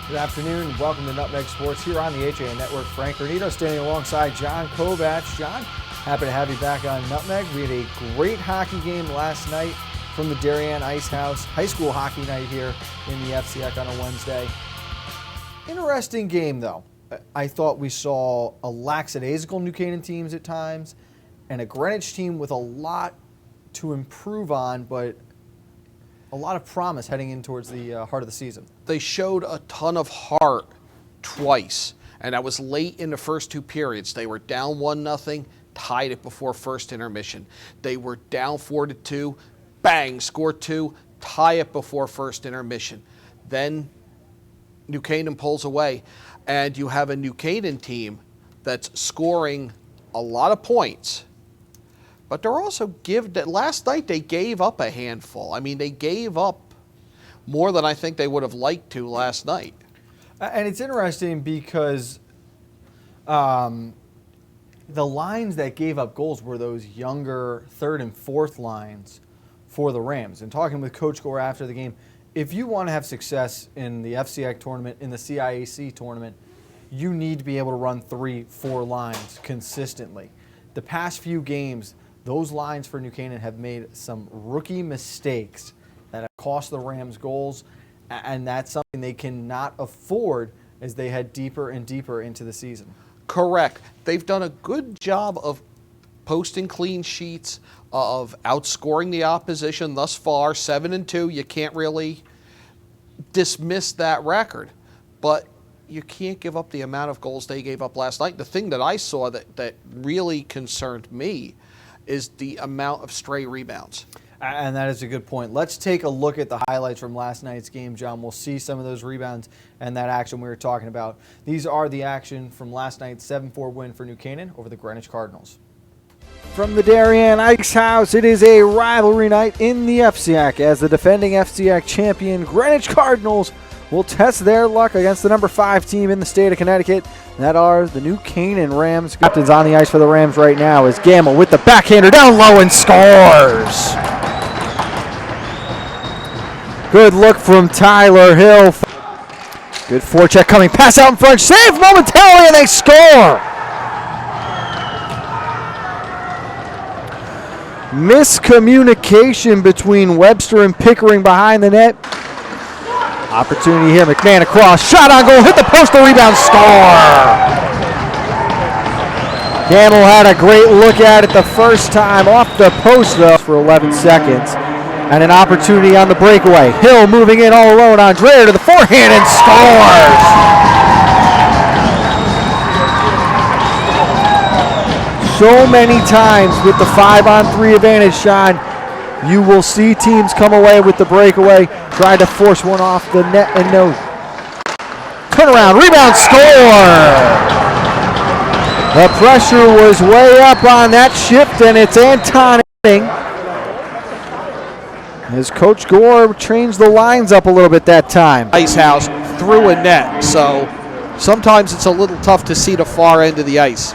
Good afternoon and welcome to Nutmeg Sports here on the HAN Network. Frank Granito standing alongside John Kovach. John, happy to have you back on Nutmeg. We had a great hockey game last night from the Darien Ice House. High school hockey night here in the FCX on a Wednesday. Interesting game though. I thought we saw a lackadaisical New Canaan teams at times and a Greenwich team with a lot to improve on, but a lot of promise heading in towards the heart of the season. They showed a ton of heart twice, and that was late in the first two periods. They were down 1-0, tied it before first intermission. They were down 4-2, bang, scored 2, tie it before first intermission. Then New Canaan pulls away, and you have a New Canaan team that's scoring a lot of points. But they're also last night they gave up a handful. I mean, they gave up more than I think they would have liked to last night. And it's interesting because the lines that gave up goals were those younger third and fourth lines for the Rams. And talking with Coach Gore after the game, if you want to have success in the FCX tournament, in the CIAC tournament, you need to be able to run 3-4 lines consistently. The past few games, those lines for New Canaan have made some rookie mistakes that have cost the Rams goals, and that's something they cannot afford as they head deeper and deeper into the season. Correct. They've done a good job of posting clean sheets, of outscoring the opposition thus far, 7-2. You can't really dismiss that record, but you can't give up the amount of goals they gave up last night. The thing that I saw that really concerned me is the amount of stray rebounds. And that is a good point. Let's take a look at the highlights from last night's game, John. We'll see some of those rebounds and that action we were talking about. These are the action from last night's 7-4 win for New Canaan over the Greenwich Cardinals. From the Darien Ice House, it is a rivalry night in the FCX as the defending FCX champion Greenwich Cardinals will test their luck against the number 5 team in the state of Connecticut. That are the New Canaan Rams. Captain's on the ice for the Rams right now as Gamble with the backhander down low and scores. Good look from Tyler Hill. Good forecheck coming, pass out in front, saved momentarily, and they score. Miscommunication between Webster and Pickering behind the net. Opportunity here, McMahon across, shot on goal, hit the post, the rebound, score! Gamble had a great look at it the first time, off the post though for 11 seconds. And an opportunity on the breakaway. Hill moving in all alone, Andrea to the forehand and scores! So many times with the 5-on-3 advantage, Sean, you will see teams come away with the breakaway, trying to force one off the net and no. Turnaround, rebound, score! The pressure was way up on that shift, and it's Anton as Coach Gore changed the lines up a little bit that time. Ice House through a net, so sometimes it's a little tough to see the far end of the ice.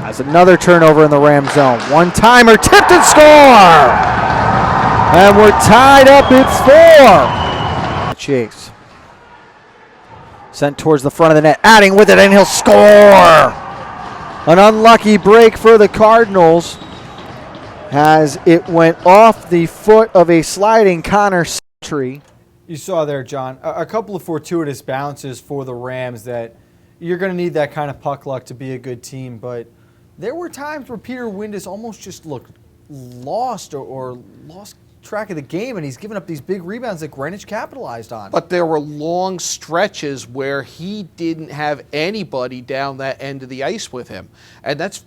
As another turnover in the Ram zone. One-timer, tipped and score! And we're tied up at 4. Chase. Sent towards the front of the net, adding with it, and he'll score! An unlucky break for the Cardinals as it went off the foot of a sliding Connor Sentry. You saw there, John, a couple of fortuitous bounces for the Rams that you're going to need that kind of puck luck to be a good team, but there were times where Peter Windus almost just looked lost or lost track of the game, and he's given up these big rebounds that Greenwich capitalized on. But there were long stretches where he didn't have anybody down that end of the ice with him. And that's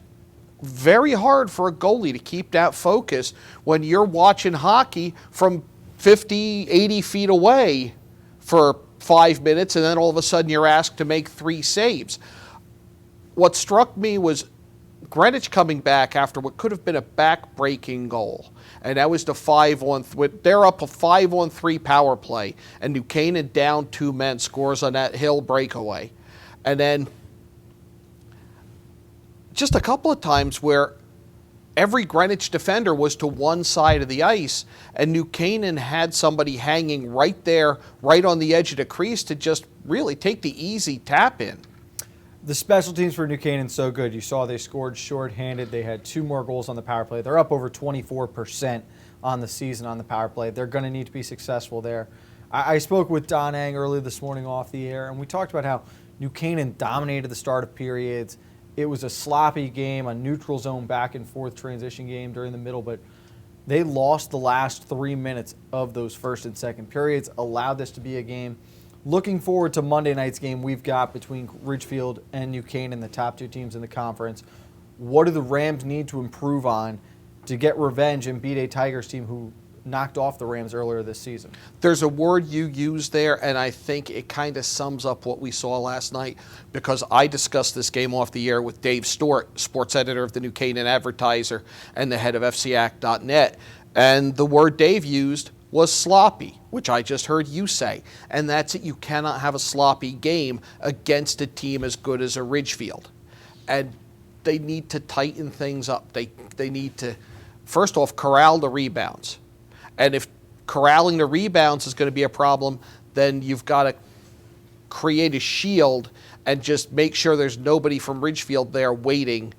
very hard for a goalie to keep that focus when you're watching hockey from 50, 80 feet away for 5 minutes, and then all of a sudden you're asked to make 3 saves. What struck me was Greenwich coming back after what could have been a back-breaking goal. And that was the 5-on-3. They're up a 5-on-3 power play, and New Canaan down 2 men scores on that Hill breakaway. And then just a couple of times where every Greenwich defender was to one side of the ice, and New Canaan had somebody hanging right there, right on the edge of the crease to just really take the easy tap in. The special teams for New Canaan so good. You saw they scored shorthanded. They had 2 more goals on the power play. They're up over 24% on the season on the power play. They're going to need to be successful there. I spoke with Don Eng earlier this morning off the air, and we talked about how New Canaan dominated the start of periods. It was a sloppy game, a neutral zone back and forth transition game during the middle, but they lost the last 3 minutes of those first and second periods, allowed this to be a game. Looking forward to Monday night's game we've got between Ridgefield and New Canaan, the top 2 teams in the conference. What do the Rams need to improve on to get revenge and beat a Tigers team who knocked off the Rams earlier this season? There's a word you use there, and I think it kind of sums up what we saw last night, because I discussed this game off the air with Dave Stewart, sports editor of the New Canaan Advertiser and the head of FCAC.net, and the word Dave used was sloppy, which I just heard you say, and that's it. You cannot have a sloppy game against a team as good as a Ridgefield, and they need to tighten things up. They need to, first off, corral the rebounds. And if corralling the rebounds is going to be a problem, then you've got to create a shield and just make sure there's nobody from Ridgefield there waiting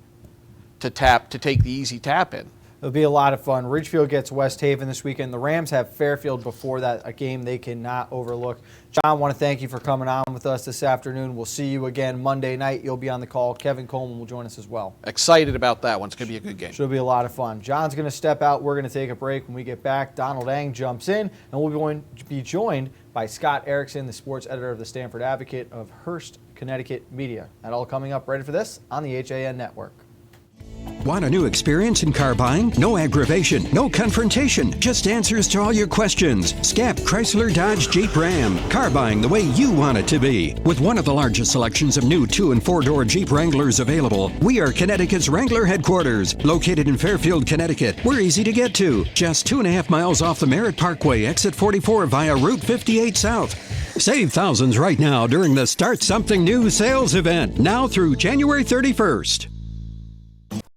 to take the easy tap in. It'll be a lot of fun. Ridgefield gets West Haven this weekend. The Rams have Fairfield before that, a game they cannot overlook. John, I want to thank you for coming on with us this afternoon. We'll see you again Monday night. You'll be on the call. Kevin Coleman will join us as well. Excited about that one. It's going to be a good game. Should be a lot of fun. John's going to step out. We're going to take a break. When we get back, Donald Eng jumps in, and we'll be going to be joined by Scott Erickson, the sports editor of the Stanford Advocate of Hearst, Connecticut Media. That all coming up. Ready for this on the HAN Network. Want a new experience in car buying? No aggravation, no confrontation, just answers to all your questions. Scap Chrysler Dodge Jeep Ram. Car buying the way you want it to be. With one of the largest selections of new 2- and 4-door Jeep Wranglers available, we are Connecticut's Wrangler headquarters. Located in Fairfield, Connecticut, we're easy to get to. Just 2.5 miles off the Merritt Parkway, exit 44 via Route 58 South. Save thousands right now during the Start Something New sales event, now through January 31st.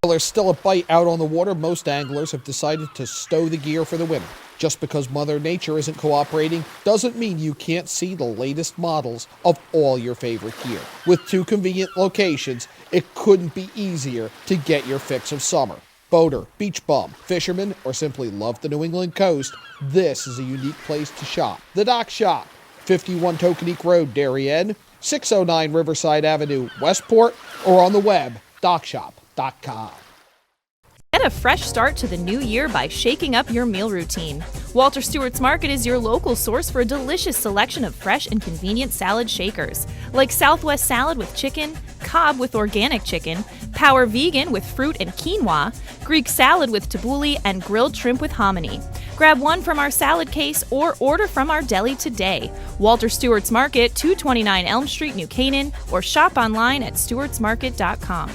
While there's still a bite out on the water, most anglers have decided to stow the gear for the winter. Just because Mother Nature isn't cooperating doesn't mean you can't see the latest models of all your favorite gear. With 2 convenient locations, it couldn't be easier to get your fix of summer. Boater, beach bum, fisherman, or simply love the New England coast, this is a unique place to shop. The Dock Shop, 51 Tokenique Road, Darien, 609 Riverside Avenue, Westport, or on the web, dockshop.com. Get a fresh start to the new year by shaking up your meal routine. Walter Stewart's Market is your local source for a delicious selection of fresh and convenient salad shakers, like Southwest salad with chicken, Cobb with organic chicken, Power Vegan with fruit and quinoa, Greek salad with tabbouleh, and grilled shrimp with hominy. Grab one from our salad case or order from our deli today. Walter Stewart's Market, 229 Elm Street, New Canaan, or shop online at stewartsmarket.com.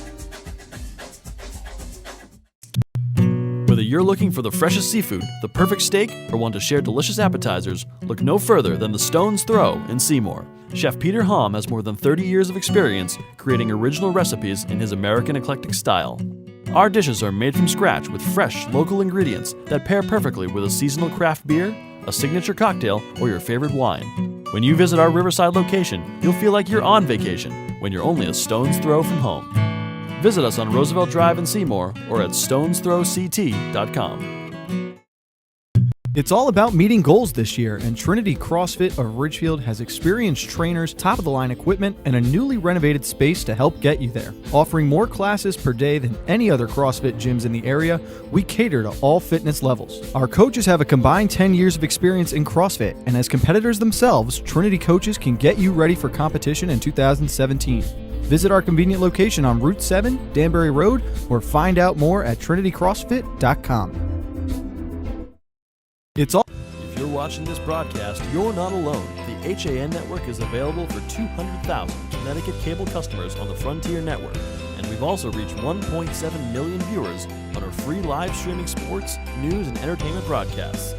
Whether you're looking for the freshest seafood, the perfect steak, or want to share delicious appetizers, look no further than the Stone's Throw in Seymour. Chef Peter Hom has more than 30 years of experience creating original recipes in his American eclectic style. Our dishes are made from scratch with fresh, local ingredients that pair perfectly with a seasonal craft beer, a signature cocktail, or your favorite wine. When you visit our Riverside location, you'll feel like you're on vacation when you're only a stone's throw from home. Visit us on Roosevelt Drive in Seymour or at StonesThrowCT.com. It's all about meeting goals this year, and Trinity CrossFit of Ridgefield has experienced trainers, top-of-the-line equipment, and a newly renovated space to help get you there. Offering more classes per day than any other CrossFit gyms in the area, we cater to all fitness levels. Our coaches have a combined 10 years of experience in CrossFit, and as competitors themselves, Trinity coaches can get you ready for competition in 2017. Visit our convenient location on Route 7, Danbury Road, or find out more at trinitycrossfit.com. It's all. If you're watching this broadcast, you're not alone. The HAN network is available for 200,000 Connecticut cable customers on the Frontier Network, and we've also reached 1.7 million viewers on our free live streaming sports, news, and entertainment broadcasts.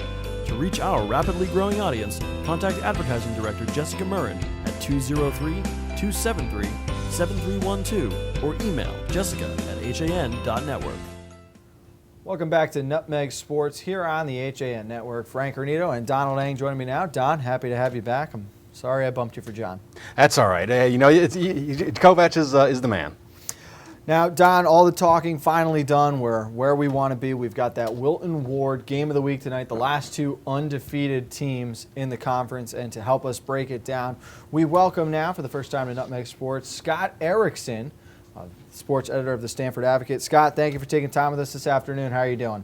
To reach our rapidly growing audience, contact Advertising Director Jessica Murrin at 203-273-7312 or email jessica@han.network. Welcome back to Nutmeg Sports here on the HAN Network. Frank Granito and Donald Eng joining me now. Don, happy to have you back. I'm sorry I bumped you for John. That's all right. Kovac is the man. Now, Don, all the talking finally done. We're where we want to be. We've got that Wilton Ward game of the week tonight, the last two undefeated teams in the conference. And to help us break it down, we welcome now for the first time to Nutmeg Sports, Scott Erickson, sports editor of the Stanford Advocate. Scott, thank you for taking time with us this afternoon. How are you doing?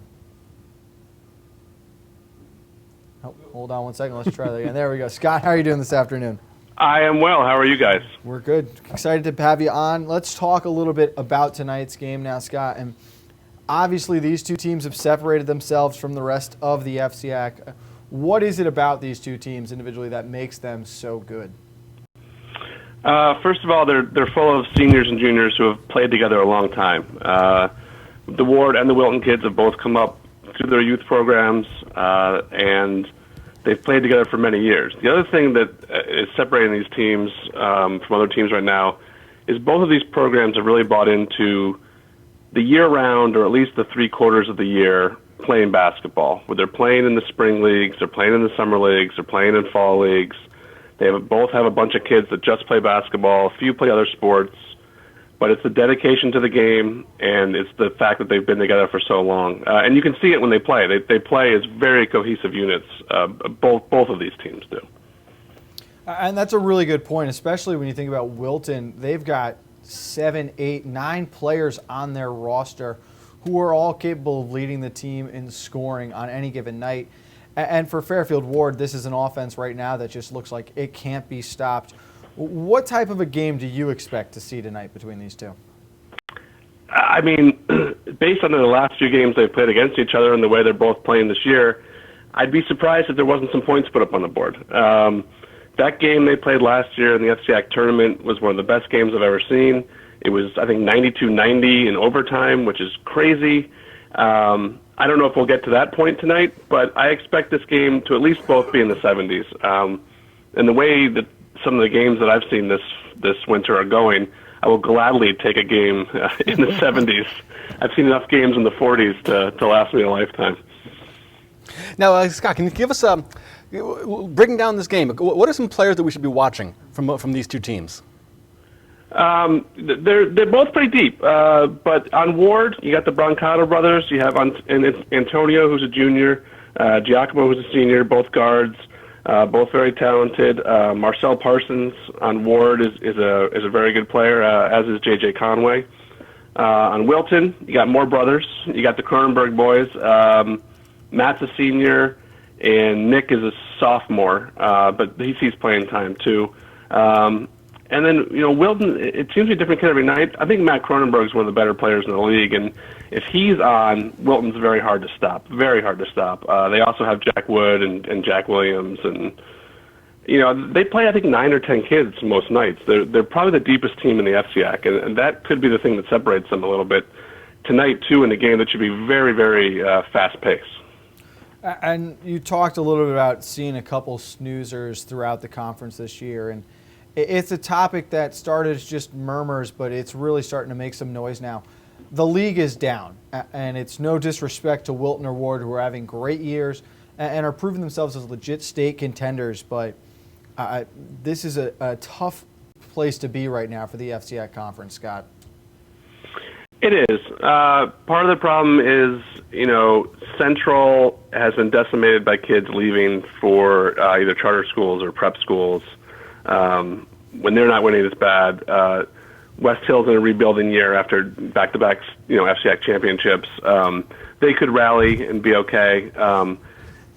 Oh, hold on one second. Let's try that again. There we go. Scott, how are you doing this afternoon? I am well. How are you guys? We're good. Excited to have you on. Let's talk a little bit about tonight's game now, Scott. And obviously, these two teams have separated themselves from the rest of the FCIAC. What is it about these two teams individually that makes them so good? First of all, they're full of seniors and juniors who have played together a long time. The Ward and the Wilton kids have both come up through their youth programs, and they've played together for many years. The other thing that is separating these teams from other teams right now is both of these programs have really bought into the year-round, or at least the 3 quarters of the year, playing basketball, where they're playing in the spring leagues, they're playing in the summer leagues, they're playing in fall leagues. They both have a bunch of kids that just play basketball, a few play other sports, but it's the dedication to the game, and it's the fact that they've been together for so long. And you can see it when they play. They play as very cohesive units, both of these teams do. And that's a really good point, especially when you think about Wilton. They've got 7, 8, 9 players on their roster who are all capable of leading the team in scoring on any given night. And for Fairfield Ward, this is an offense right now that just looks like it can't be stopped. What type of a game do you expect to see tonight between these two? I mean, based on the last few games they've played against each other and the way they're both playing this year, I'd be surprised if there wasn't some points put up on the board. That game they played last year in the FCIAC tournament was one of the best games I've ever seen. It was, I think, 92-90 in overtime, which is crazy. I don't know if we'll get to that point tonight, but I expect this game to at least both be in the 70s. And the way that some of the games that I've seen this winter are going, I will gladly take a game in the 70s. I've seen enough games in the 40s to last me a lifetime. Now, Scott, can you give us breaking down this game? What are some players that we should be watching from these two teams? They're both pretty deep, but on Ward, you got the Brancato brothers. You have Antonio, who's a junior, Giacomo, who's a senior, both guards, both very talented. Marcel Parsons on Ward is a very good player, as is J.J. Conway. On Wilton, you got more brothers. You got the Cronenberg boys. Matt's a senior, and Nick is a sophomore, but he sees playing time too. And then, Wilton, it seems to be a different kid every night. I think Matt Cronenberg is one of the better players in the league, and if he's on, Wilton's very hard to stop, very hard to stop. They also have Jack Wood and Jack Williams, and, they play, I think, 9 or 10 kids most nights. They're probably the deepest team in the FCIAC, and that could be the thing that separates them a little bit tonight, too, in a game that should be very, very fast-paced. And you talked a little bit about seeing a couple snoozers throughout the conference this year, and it's a topic that started as just murmurs, but it's really starting to make some noise now. The league is down, and it's no disrespect to Wilton or Ward, who are having great years and are proving themselves as legit state contenders, but this is a tough place to be right now for the FCIAC conference, Scott. It is. Part of the problem is, Central has been decimated by kids leaving for either charter schools or prep schools. When they're not winning this bad, West Hill's in a rebuilding year after back-to-back, FCIAC championships. They could rally and be okay.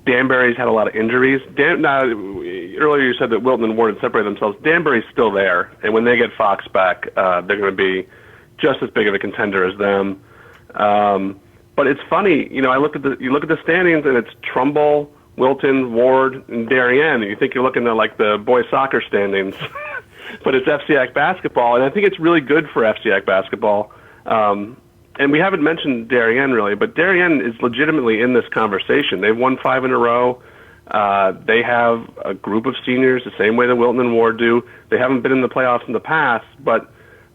Danbury's had a lot of injuries. Earlier you said that Wilton and Ward had separated themselves. Danbury's still there, and when they get Fox back, they're going to be just as big of a contender as them. But it's funny, you look at the standings, and it's Trumbull, Wilton, Ward, and Darien, and you think you're looking at like the boys soccer standings, but it's FCIAC basketball, and I think it's really good for FCIAC basketball. And we haven't mentioned Darien really, but Darien is legitimately in this conversation. They've won 5 in a row. They have a group of seniors the same way that Wilton and Ward do. They haven't been in the playoffs in the past, but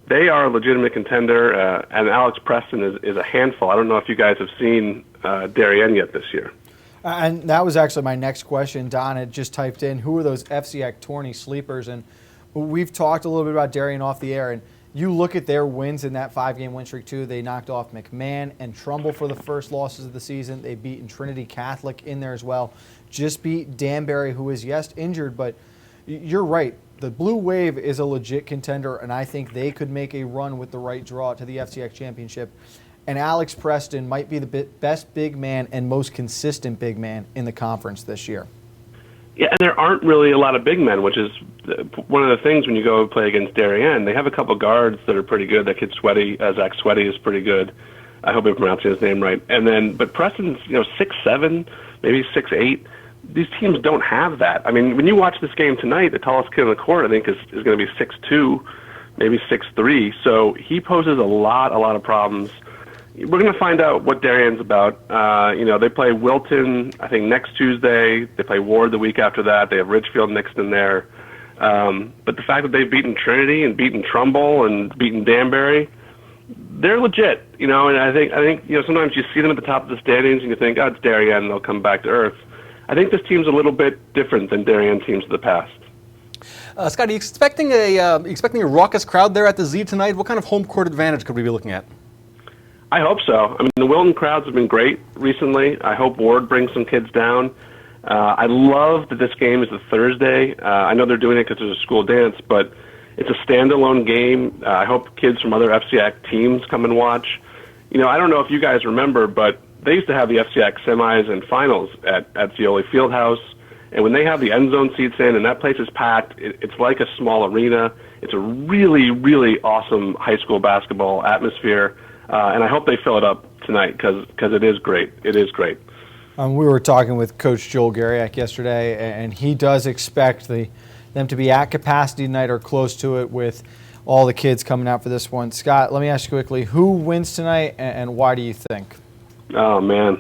they are a legitimate contender, and Alex Preston is a handful. I don't know if you guys have seen Darien yet this year. And that was actually my next question. Don had just typed in, who are those FCX tourney sleepers? And we've talked a little bit about Darien off the air, and you look at their wins in that 5-game win streak too. They knocked off McMahon and Trumbull for the first losses of the season. They beaten Trinity Catholic in there as well. Just beat Danbury, who is, yes, injured, but you're right. The Blue Wave is a legit contender, and I think they could make a run with the right draw to the FCX championship. And Alex Preston might be the best big man and most consistent big man in the conference this year. Yeah, and there aren't really a lot of big men, which is one of the things when you go play against Darien. They have a couple guards that are pretty good. That kid Sweaty, Zach Sweaty, is pretty good. I hope I'm pronouncing his name right. And then, but Preston's 6'7", maybe 6'8". These teams don't have that. I mean, when you watch this game tonight, the tallest kid on the court, I think, is going to be 6'2", maybe 6'3". So he poses a lot of problems. We're going to find out what Darien's about. They play Wilton, I think, next Tuesday. They play Ward the week after that. They have Richfield mixed in there. But the fact that they've beaten Trinity and beaten Trumbull and beaten Danbury, they're legit. And I think sometimes you see them at the top of the standings and you think, oh, it's Darien, and they'll come back to earth. I think this team's a little bit different than Darien teams of the past. Scott, are you expecting a raucous crowd there at the Z tonight? What kind of home court advantage could we be looking at? I hope so. I mean, the Wilton crowds have been great recently. I hope Ward brings some kids down. I love that this game is a Thursday. I know they're doing it because there's a school dance, but it's a standalone game. I hope kids from other FCX teams come and watch. I don't know if you guys remember, but they used to have the FCX semis and finals at Zioli Fieldhouse. And when they have the end zone seats in and that place is packed, it's like a small arena. It's a really, really awesome high school basketball atmosphere. And I hope they fill it up tonight because it is great. It is great. We were talking with Coach Joel Gariak yesterday, and he does expect them to be at capacity tonight or close to it with all the kids coming out for this one. Scott, let me ask you quickly, who wins tonight and why do you think? Oh, man.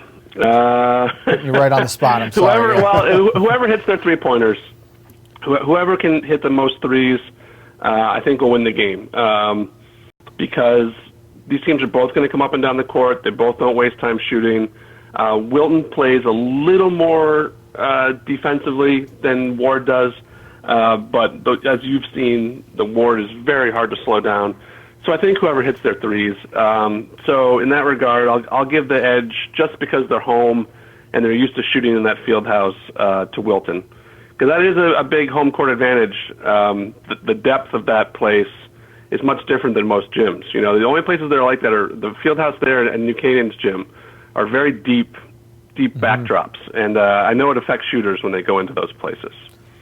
Putting you right on the spot, I'm sorry. Whoever hits their three-pointers, whoever can hit the most threes, I think will win the game. Because these teams are both going to come up and down the court. They both don't waste time shooting. Wilton plays a little more defensively than Ward does, but as you've seen, the Ward is very hard to slow down. So I think whoever hits their threes. So in that regard, I'll give the edge just because they're home and they're used to shooting in that field house to Wilton. Because that is a big home court advantage. The depth of that place is much different than most gyms. The only places that are like that are the field house there and New Canaan's gym are very deep backdrops. And I know it affects shooters when they go into those places.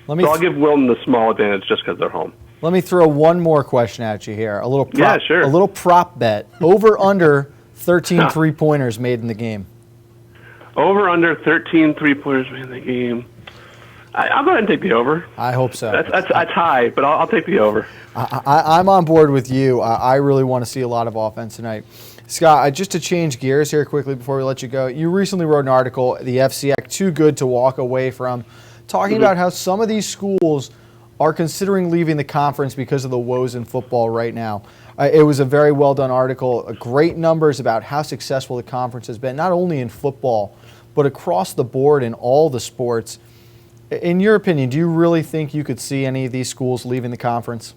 So I'll give Wilton the small advantage just because they're home. Let me throw one more question at you here. A little prop, yeah, sure. A little prop bet. Over under 13 3-pointers made in the game. Over under 13 3-pointers made in the game. I'll go ahead and take the over. I hope so. That's high, but I'll take the over. I'm on board with you. I really want to see a lot of offense tonight. Scott, just to change gears here quickly before we let you go, you recently wrote an article, the FCX Too Good to Walk Away From, talking about how some of these schools are considering leaving the conference because of the woes in football right now. It was a very well done article, great numbers about how successful the conference has been, not only in football, but across the board in all the sports. In your opinion, do you really think you could see any of these schools leaving the conference?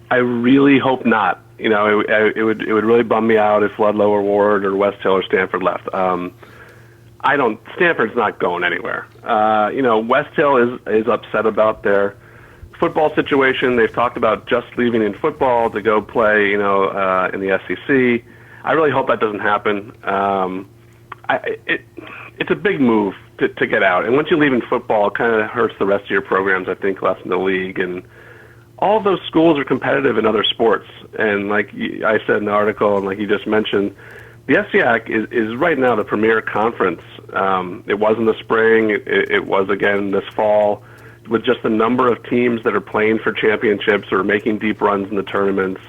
I really hope not. It would really bum me out if Ludlow or Ward or West Hill or Stanford left. Stanford's not going anywhere. West Hill is upset about their football situation. They've talked about just leaving in football to go play, in the SEC. I really hope that doesn't happen. It's a big move to get out. And once you leave in football, it kind of hurts the rest of your programs, I think, left in the league. And all of those schools are competitive in other sports. And like I said in the article, and like you just mentioned, the FCX is right now the premier conference. It was in the spring. It was again this fall, with just the number of teams that are playing for championships or making deep runs in the tournaments.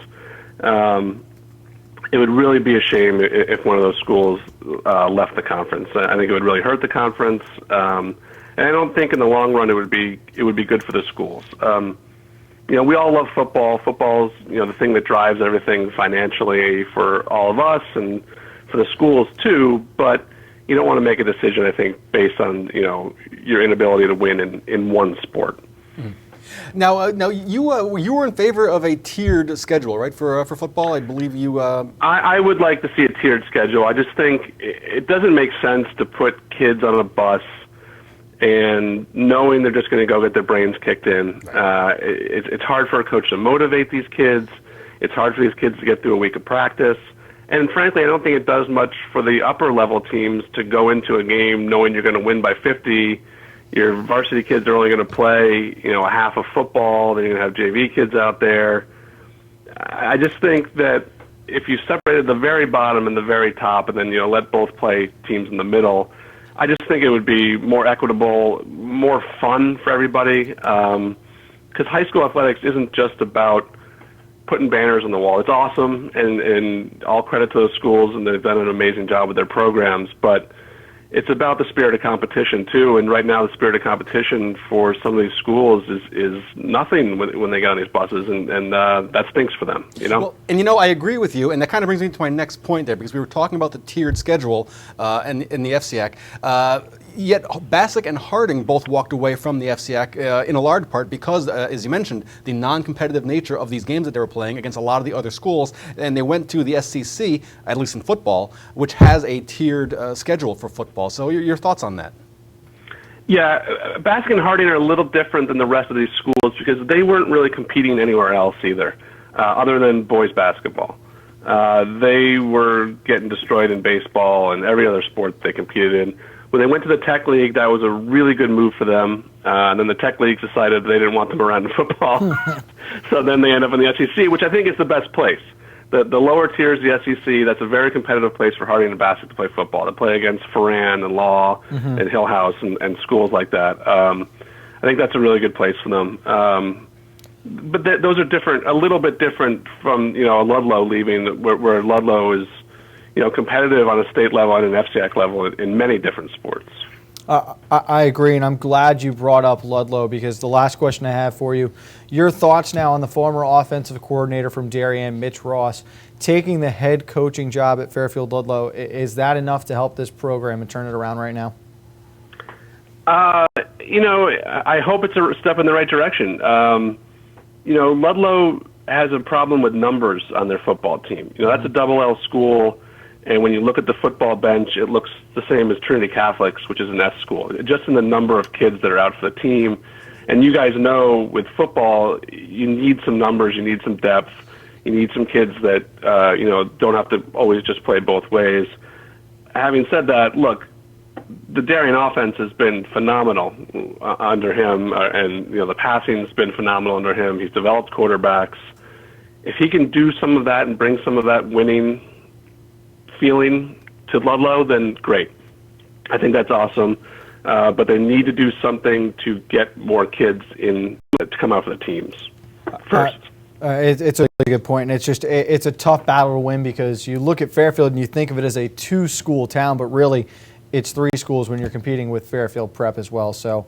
It would really be a shame if one of those schools left the conference. I think it would really hurt the conference, and I don't think in the long run it would be good for the schools. we all love football. Football's, the thing that drives everything financially for all of us and for the schools too. But you don't want to make a decision, I think, based on, your inability to win in one sport. Now, you were in favor of a tiered schedule, right, for football? I believe you. I would like to see a tiered schedule. I just think it doesn't make sense to put kids on a bus and knowing they're just going to go get their brains kicked in. It's hard for a coach to motivate these kids. It's hard for these kids to get through a week of practice. And frankly, I don't think it does much for the upper level teams to go into a game knowing you're going to win by 50. Your varsity kids are only going to play, a half of football. They're going to have JV kids out there. I just think that if you separated the very bottom and the very top and then, let both play teams in the middle, I just think it would be more equitable, more fun for everybody. Because high school athletics isn't just about putting banners on the wall. It's awesome, and all credit to those schools, and they've done an amazing job with their programs. But it's about the spirit of competition too. And right now, the spirit of competition for some of these schools is nothing when they get on these buses, and that stinks for them. Well, and I agree with you, and that kind of brings me to my next point there, because we were talking about the tiered schedule in the FCIAC. Yet Bassick and Harding both walked away from the FCIAC in a large part because, as you mentioned, the non-competitive nature of these games that they were playing against a lot of the other schools, and they went to the SCC, at least in football, which has a tiered schedule for football. So your thoughts on that? Yeah, Bassick and Harding are a little different than the rest of these schools because they weren't really competing anywhere else either, other than boys basketball. They were getting destroyed in baseball and every other sport they competed in. When they went to the Tech League, that was a really good move for them. And then the Tech League decided they didn't want them around in football. So then they end up in the SEC, which I think is the best place. The lower tiers, the SEC, that's a very competitive place for Harding and Bassick to play football, to play against Foran and Law and Hillhouse and schools like that. I think that's a really good place for them. But those are different, a little bit different from, a Ludlow leaving, where Ludlow is, competitive on a state level and an FCIAC level in many different sports. I agree, and I'm glad you brought up Ludlow because the last question I have for you, your thoughts now on the former offensive coordinator from Darien, Mitch Ross, taking the head coaching job at Fairfield Ludlow. Is that enough to help this program and turn it around right now? I hope it's a step in the right direction. Ludlow has a problem with numbers on their football team. That's a double L school. And when you look at the football bench, it looks the same as Trinity Catholics, which is an S school, just in the number of kids that are out for the team. And you guys know with football, you need some numbers, you need some depth, you need some kids that, don't have to always just play both ways. Having said that, look, the Darien offense has been phenomenal under him, and, the passing's been phenomenal under him. He's developed quarterbacks. If he can do some of that and bring some of that winning feeling to Ludlow, then great. I think that's awesome. But they need to do something to get more kids in to come out for the teams first. It's a really good point, and it's a tough battle to win because you look at Fairfield and you think of it as a 2-school town, but really it's 3 schools when you're competing with Fairfield Prep as well. So,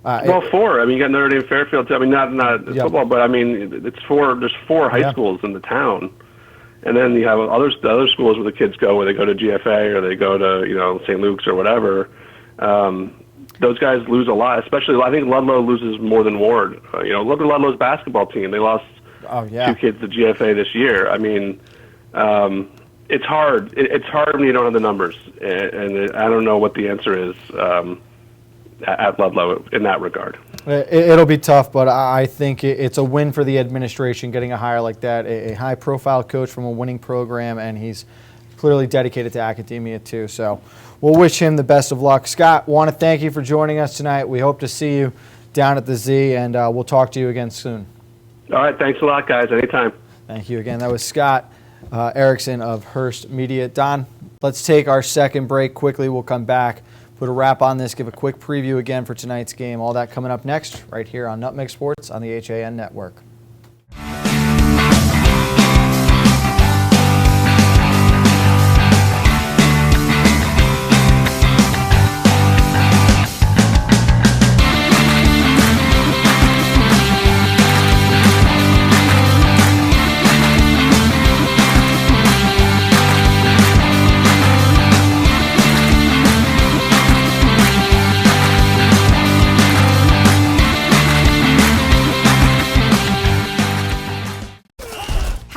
4. I mean, you got Notre Dame, Fairfield. I mean, not football, but I mean, it's 4. There's 4 high schools in the town. And then you have the other schools where the kids go, where they go to GFA or they go to, St. Luke's or whatever. Those guys lose a lot, especially I think Ludlow loses more than Ward. Look at Ludlow's basketball team. They lost 2 kids to GFA this year. I mean, it's hard. It's hard when you don't have the numbers. And I don't know what the answer is at Ludlow in that regard. It'll be tough, but I think it's a win for the administration getting a hire like that, a high-profile coach from a winning program, and he's clearly dedicated to academia too. So we'll wish him the best of luck. Scott, want to thank you for joining us tonight. We hope to see you down at the Z, and we'll talk to you again soon. All right, thanks a lot, guys. Anytime. Thank you again. That was Scott Erickson of Hearst Media. Don, let's take our second break quickly. We'll come back, put a wrap on this, give a quick preview again for tonight's game. All that coming up next right here on Nutmeg Sports on the HAN Network.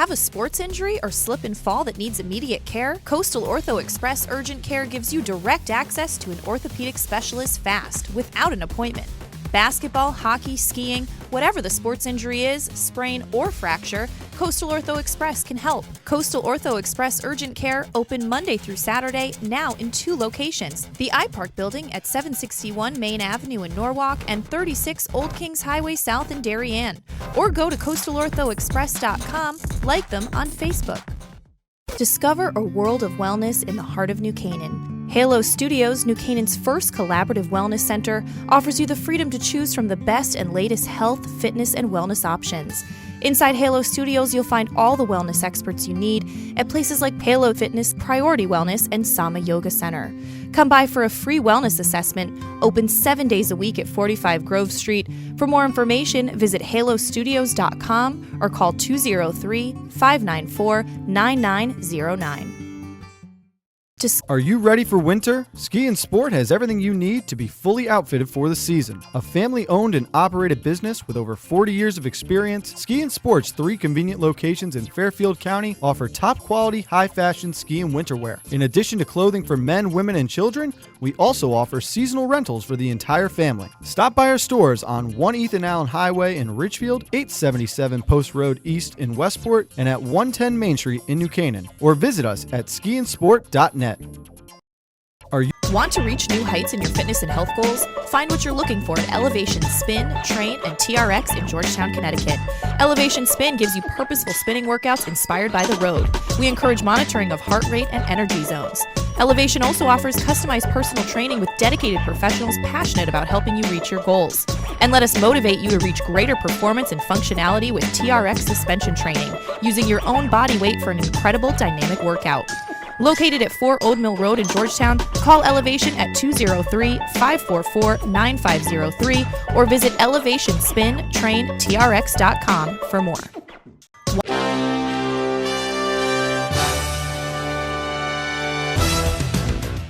Have a sports injury or slip and fall that needs immediate care? Coastal Ortho Express Urgent Care gives you direct access to an orthopedic specialist fast, without an appointment. Basketball, hockey, skiing, whatever the sports injury is, sprain or fracture, Coastal Ortho Express can help. Coastal Ortho Express Urgent Care, open Monday through Saturday, now in 2 locations. The iPark Building at 761 Main Avenue in Norwalk and 36 Old Kings Highway South in Darien. Or go to coastalorthoexpress.com, like them on Facebook. Discover a world of wellness in the heart of New Canaan. Halo Studios, New Canaan's first collaborative wellness center, offers you the freedom to choose from the best and latest health, fitness, and wellness options. Inside Halo Studios, you'll find all the wellness experts you need at places like Halo Fitness, Priority Wellness, and Sama Yoga Center. Come by for a free wellness assessment, open 7 days a week at 45 Grove Street. For more information, visit halostudios.com or call 203-594-9909. Are you ready for winter? Ski and Sport has everything you need to be fully outfitted for the season. A family-owned and operated business with over 40 years of experience, Ski and Sport's 3 convenient locations in Fairfield County offer top-quality, high-fashion ski and winter wear. In addition to clothing for men, women, and children, we also offer seasonal rentals for the entire family. Stop by our stores on 1 Ethan Allen Highway in Ridgefield, 877 Post Road East in Westport, and at 110 Main Street in New Canaan. Or visit us at skiandsport.net. Want to reach new heights in your fitness and health goals? Find what you're looking for at Elevation Spin, Train, and TRX in Georgetown, Connecticut. Elevation Spin gives you purposeful spinning workouts inspired by the road. We encourage monitoring of heart rate and energy zones. Elevation also offers customized personal training with dedicated professionals passionate about helping you reach your goals. And let us motivate you to reach greater performance and functionality with TRX suspension training, using your own body weight for an incredible dynamic workout. Located at 4 Old Mill Road in Georgetown, call Elevation at 203-544-9503 or visit ElevationSpinTrainTRX.com for more.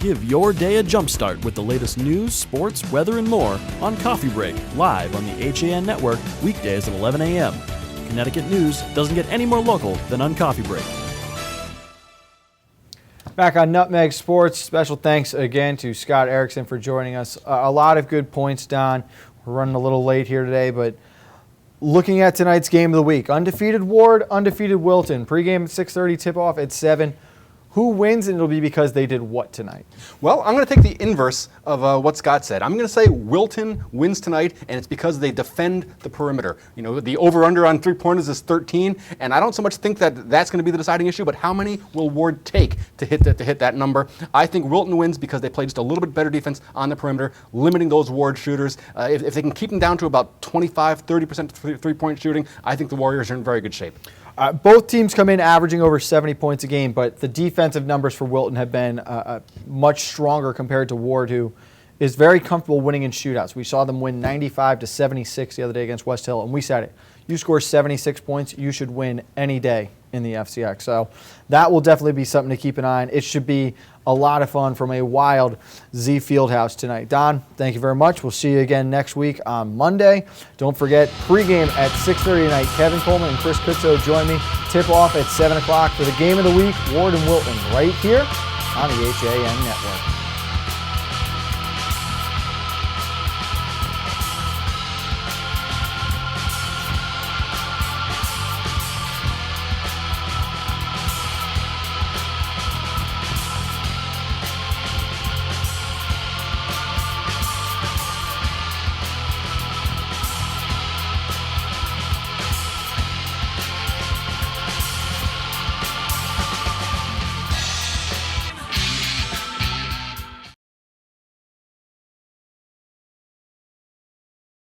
Give your day a jumpstart with the latest news, sports, weather, and more on Coffee Break, live on the HAN Network, weekdays at 11 a.m. Connecticut news doesn't get any more local than on Coffee Break. Back on Nutmeg Sports, special thanks again to Scott Erickson for joining us. A lot of good points, Don. We're running a little late here today, but looking at tonight's game of the week, undefeated Ward, undefeated Wilton. Pregame at 6:30, tip-off at 7. Who wins, and it'll be because they did what tonight? Well, I'm going to take the inverse of what Scott said. I'm going to say Wilton wins tonight, and it's because they defend the perimeter. You know, the over-under on three-pointers is 13, and I don't so much think that that's going to be the deciding issue, but how many will Ward take to hit that number? I think Wilton wins because they play just a little bit better defense on the perimeter, limiting those Ward shooters. If they can keep them down to about 25-30% three-point shooting, I think the Warriors are in very good shape. Both teams come in averaging over 70 points a game, but the defensive numbers for Wilton have been much stronger compared to Ward, who is very comfortable winning in shootouts. We saw them win 95-76 the other day against West Hill, and we said it. You score 76 points, you should win any day in the FCX. So that will definitely be something to keep an eye on. It should be a lot of fun from a wild Z Fieldhouse tonight. Don, thank you very much. We'll see you again next week on Monday. Don't forget, pregame at 6:30 tonight. Kevin Coleman and Chris Pitso join me. Tip off at 7 o'clock for the game of the week, Ward and Wilton, right here on the HAN Network.